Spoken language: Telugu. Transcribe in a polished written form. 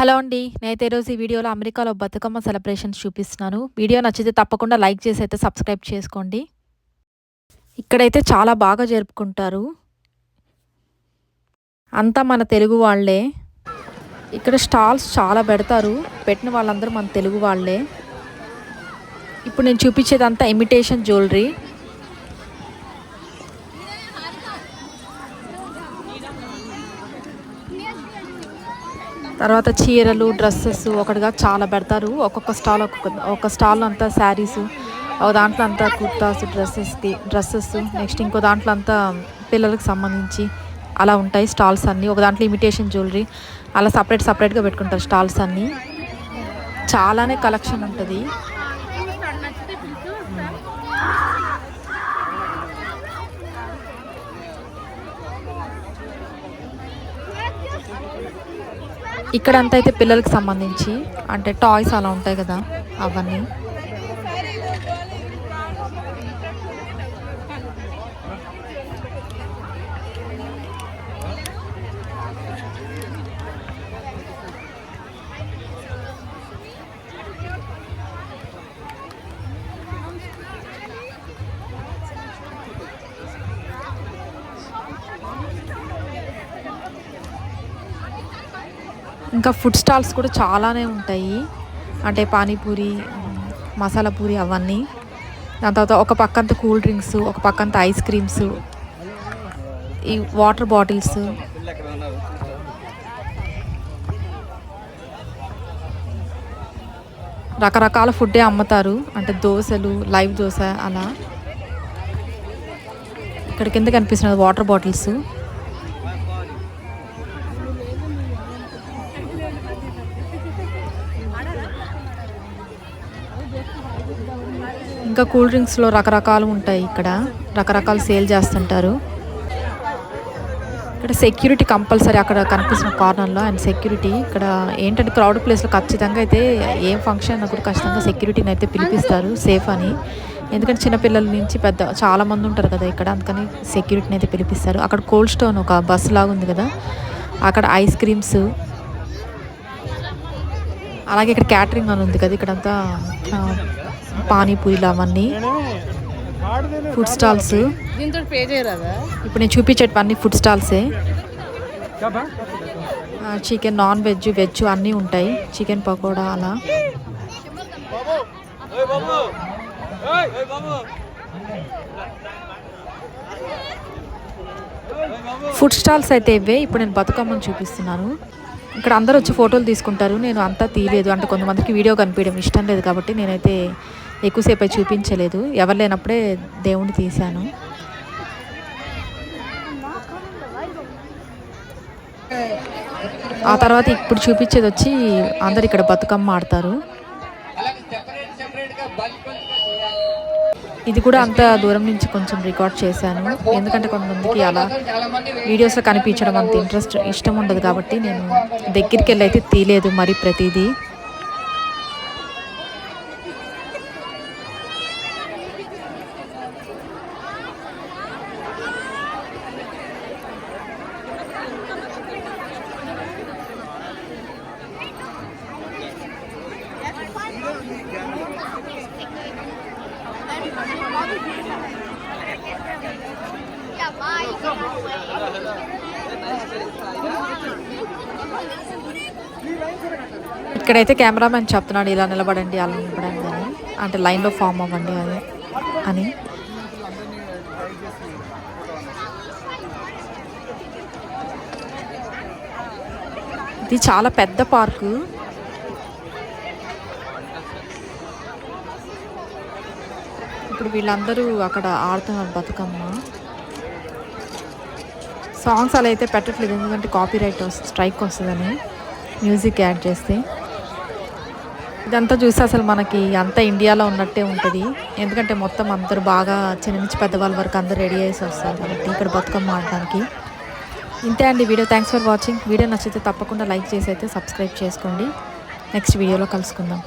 హలో అండి. నేనైతే ఈరోజు ఈ వీడియోలో అమెరికాలో బతుకమ్మ సెలబ్రేషన్స్ చూపిస్తున్నాను. వీడియో నచ్చితే తప్పకుండా లైక్ చేసి అయితే సబ్స్క్రైబ్ చేసుకోండి. ఇక్కడైతే చాలా బాగా జరుపుకుంటారు. అంతా మన తెలుగు వాళ్ళే. ఇక్కడ స్టాల్స్ చాలా పెడతారు. పెట్టిన వాళ్ళందరూ మన తెలుగు వాళ్ళే. ఇప్పుడు నేను చూపించేదంతా ఇమిటేషన్ జ్యువెలరీ. తర్వాత చీరలు, డ్రెస్సెస్ ఒకటిగా చాలా పెడతారు. ఒక్కొక్క స్టాల్లో అంతా శారీస్, ఒక దాంట్లో అంతా కుర్తాస్, డ్రెస్సెస్, నెక్స్ట్ ఇంకో దాంట్లో అంతా పిల్లలకు సంబంధించి అలా ఉంటాయి స్టాల్స్ అన్నీ. ఒక దాంట్లో ఇమిటేషన్ జ్యువెలరీ అలా సపరేట్గా పెట్టుకుంటారు స్టాల్స్ అన్నీ. చాలానే కలెక్షన్ ఉంటుంది. ఇక్కడంతా అయితే పిల్లలకి సంబంధించి అంటే టాయ్స్ అలా ఉంటాయి కదా, అవన్నీ. ఇంకా ఫుడ్ స్టాల్స్ కూడా చాలానే ఉంటాయి. అంటే పానీపూరి, మసాలా పూరి అవన్నీ. దాని తర్వాత ఒక పక్కంతా కూల్ డ్రింక్స్, ఒక పక్కంతా ఐస్ క్రీమ్స్, ఈ వాటర్ బాటిల్స్, రకరకాల ఫుడ్డే అమ్ముతారు. అంటే దోశలు, లైవ్ దోశ అలా. ఇక్కడ కింద కనిపిస్తున్నది వాటర్ బాటిల్స్. ఇంకా కూల్ డ్రింక్స్లో రకరకాలు ఉంటాయి. ఇక్కడ రకరకాలు సేల్ చేస్తుంటారు. ఇక్కడ సెక్యూరిటీ కంపల్సరీ అక్కడ కనిపిస్తున్న కార్నర్లో అండ్ సెక్యూరిటీ. ఇక్కడ ఏంటంటే క్రౌడ్ ప్లేస్లో ఖచ్చితంగా అయితే ఏం ఫంక్షన్ కూడా ఖచ్చితంగా సెక్యూరిటీని అయితే పిలిపిస్తారు సేఫ్ అని. ఎందుకంటే చిన్నపిల్లల నుంచి పెద్ద చాలామంది ఉంటారు కదా ఇక్కడ, అందుకని సెక్యూరిటీని అయితే పిలిపిస్తారు. అక్కడ కోల్డ్ స్టోన్ ఒక బస్సు లాగా ఉంది కదా, అక్కడ ఐస్ క్రీమ్స్, అలాగే ఇక్కడ క్యాటరింగ్ అని ఉంది కదా, ఇక్కడంతా పానీపూరీలు అవన్నీ ఫుడ్ స్టాల్స్. ఇప్పుడు నేను చూపించేటివన్నీ ఫుడ్ స్టాల్సే. చికెన్, నాన్ వెజ్, వెజ్ అన్నీ ఉంటాయి. చికెన్ పకోడా అలా. ఫుడ్ స్టాల్స్ అయితే ఇవే. ఇప్పుడు నేను బతుకమ్మను చూపిస్తున్నాను. ఇక్కడ అందరూ వచ్చి ఫోటోలు తీసుకుంటారు. నేను అంతా తీయలేదు, అంటే కొంతమందికి వీడియో కనిపించడం ఇష్టం లేదు కాబట్టి నేనైతే ఎక్కువసేపు అయితే చూపించలేదు. ఎవరు లేనప్పుడే దేవుణ్ణి తీశాను. ఆ తర్వాత ఇప్పుడు చూపించేది వచ్చి అందరు ఇక్కడ బతుకమ్మ ఆడతారు. ఇది కూడా అంత దూరం నుంచి కొంచెం రికార్డ్ చేశాను, ఎందుకంటే కొంతమందికి అలా వీడియోస్లో కనిపించడం అంత ఇష్టం ఉండదు కాబట్టి నేను దగ్గరికి వెళ్ళి అయితే తీయలేదు మరి ప్రతిదీ. ఇక్కడైతే కెమెరామెన్ చెప్తున్నాడు ఇలా నిలబడండి, అలా నిలబడండి అని, అంటే లైన్లో ఫామ్ అవ్వండి అది అని. ఇది చాలా పెద్ద పార్కు. ఇప్పుడు వీళ్ళందరూ అక్కడ ఆడుతున్నారు బతుకమ్మ. సాంగ్స్ అలా అయితే పెట్టట్లేదు, ఎందుకంటే కాపీరైట్ స్ట్రైక్ వస్తుందని మ్యూజిక్ యాడ్ చేస్తే. ఇదంతా చూసి అసలు మనకి అంతా ఇండియాలో ఉన్నట్టే ఉంటుంది, ఎందుకంటే మొత్తం అందరూ బాగా చిన్న నుంచి పెద్దవాళ్ళ వరకు అందరూ రెడీ చేసి వస్తారు కాబట్టి ఇక్కడ బతుకమ్మ ఆడడానికి. ఇంతే అండి video. Thanks for watching. Video నచ్చితే తప్పకుండా లైక్ చేసి అయితే సబ్స్క్రైబ్ చేసుకోండి. నెక్స్ట్ వీడియోలో కలుసుకుందాం.